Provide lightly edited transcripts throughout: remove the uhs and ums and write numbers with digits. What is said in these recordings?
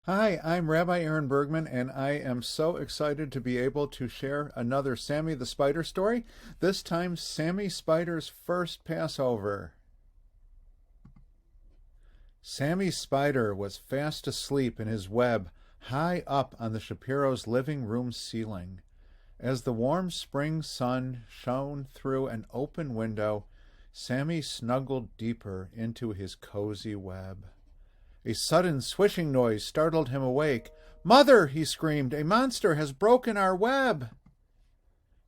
Hi, I'm Rabbi Aaron Bergman, and I am so excited to be able to share another Sammy the Spider story. This time, Sammy Spider's first Passover. Sammy Spider was fast asleep in his web high up on the Shapiro's living room ceiling. As the warm spring sun shone through an open window, Sammy snuggled deeper into his cozy web. A sudden swishing noise startled him awake. "Mother!" he screamed. "A monster has broken our web!"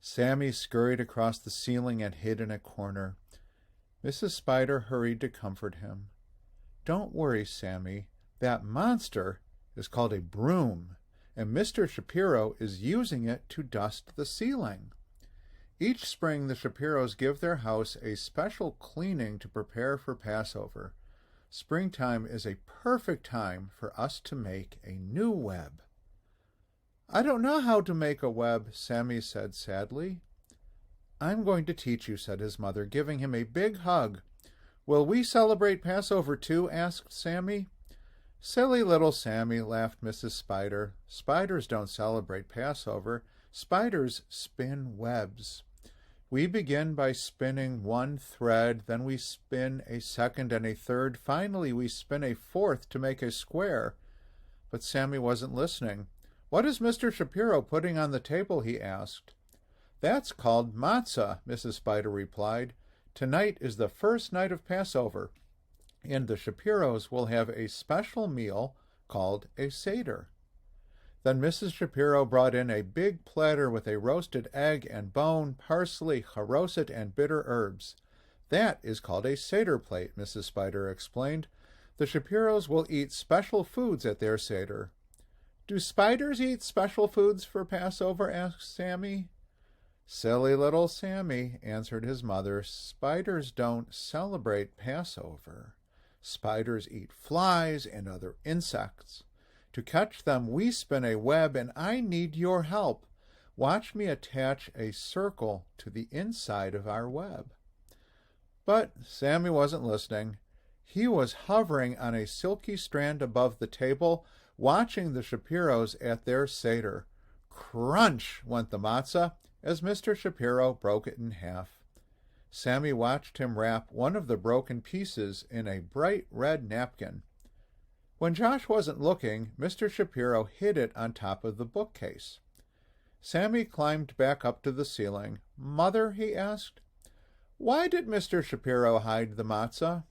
Sammy scurried across the ceiling and hid in a corner. Mrs. Spider hurried to comfort him. "Don't worry, Sammy. That monster is called a broom, and Mr. Shapiro is using it to dust the ceiling." Each spring, the Shapiros give their house a special cleaning to prepare for Passover. Springtime is a perfect time for us to make a new web. "I don't know how to make a web," Sammy said sadly. "I'm going to teach you," said his mother, giving him a big hug. "Will we celebrate Passover too?" asked Sammy. "Silly little Sammy," laughed Mrs. Spider. "Spiders don't celebrate Passover. Spiders spin webs. We begin by spinning one thread, then we spin a second and a third. Finally, we spin a fourth to make a square." But Sammy wasn't listening. "What is Mr. Shapiro putting on the table?" he asked. "That's called matzah," Mrs. Spider replied. "Tonight is the first night of Passover, and the Shapiros will have a special meal called a Seder." Then Mrs. Shapiro brought in a big platter with a roasted egg and bone, parsley, charoset, and bitter herbs. "That is called a Seder plate," Mrs. Spider explained. "The Shapiros will eat special foods at their Seder." "Do spiders eat special foods for Passover?" asked Sammy. "Silly little Sammy," answered his mother. "Spiders don't celebrate Passover. Spiders eat flies and other insects. To catch them, we spin a web, and I need your help. Watch me attach a circle to the inside of our web." But Sammy wasn't listening. He was hovering on a silky strand above the table, watching the Shapiros at their Seder. Crunch went the matzah as Mr. Shapiro broke it in half. Sammy watched him wrap one of the broken pieces in a bright red napkin. When Josh wasn't looking, Mr. Shapiro hid it on top of the bookcase. Sammy climbed back up to the ceiling. "Mother," he asked, "why did Mr. Shapiro hide the matzah?"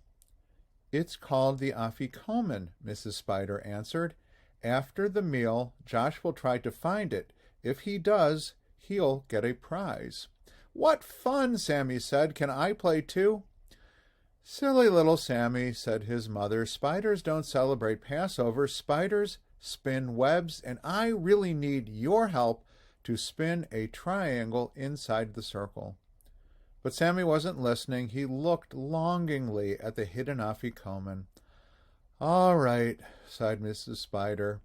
"It's called the afikomen," Mrs. Spider answered. "After the meal, Josh will try to find it. If he does, he'll get a prize." "What fun!" Sammy said. "Can I play too?" "Silly little Sammy," said his mother. "Spiders don't celebrate Passover. Spiders spin webs, and I really need your help to spin a triangle inside the circle." But Sammy wasn't listening. He looked longingly at the hidden afikomen. "All right," sighed Mrs. Spider.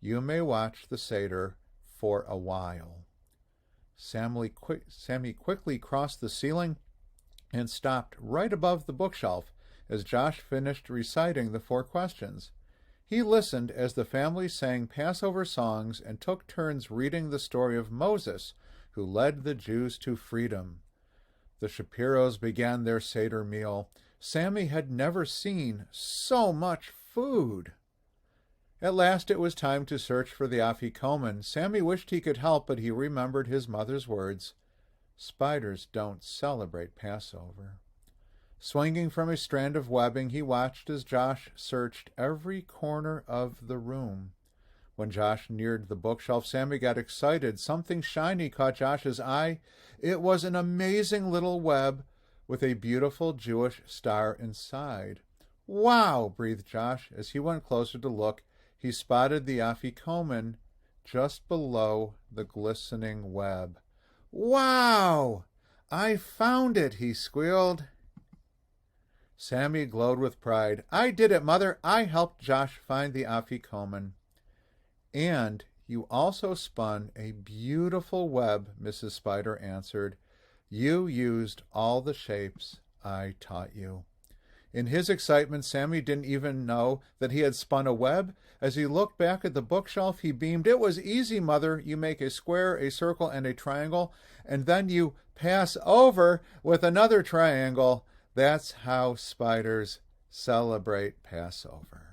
"You may watch the Seder for a while." Sammy quickly crossed the ceiling and stopped right above the bookshelf as Josh finished reciting the 4 questions. He listened as the family sang Passover songs and took turns reading the story of Moses, who led the Jews to freedom. The Shapiros began their Seder meal. Sammy had never seen so much food. At last it was time to search for the afikomen. Sammy wished he could help, but he remembered his mother's words. Spiders don't celebrate Passover. Swinging from a strand of webbing, he watched as Josh searched every corner of the room. When Josh neared the bookshelf, Sammy got excited. Something shiny caught Josh's eye. It was an amazing little web with a beautiful Jewish star inside. "Wow!" breathed Josh. As he went closer to look, he spotted the afikomen just below the glistening web. "Wow! I found it," he squealed. Sammy glowed with pride. "I did it, Mother. I helped Josh find the afikomen." "And you also spun a beautiful web," Mrs. Spider answered. "You used all the shapes I taught you." In his excitement, Sammy didn't even know that he had spun a web. As he looked back at the bookshelf, he beamed. "It was easy, Mother. You make a square, a circle, and a triangle, and then you pass over with another triangle. That's how spiders celebrate Passover."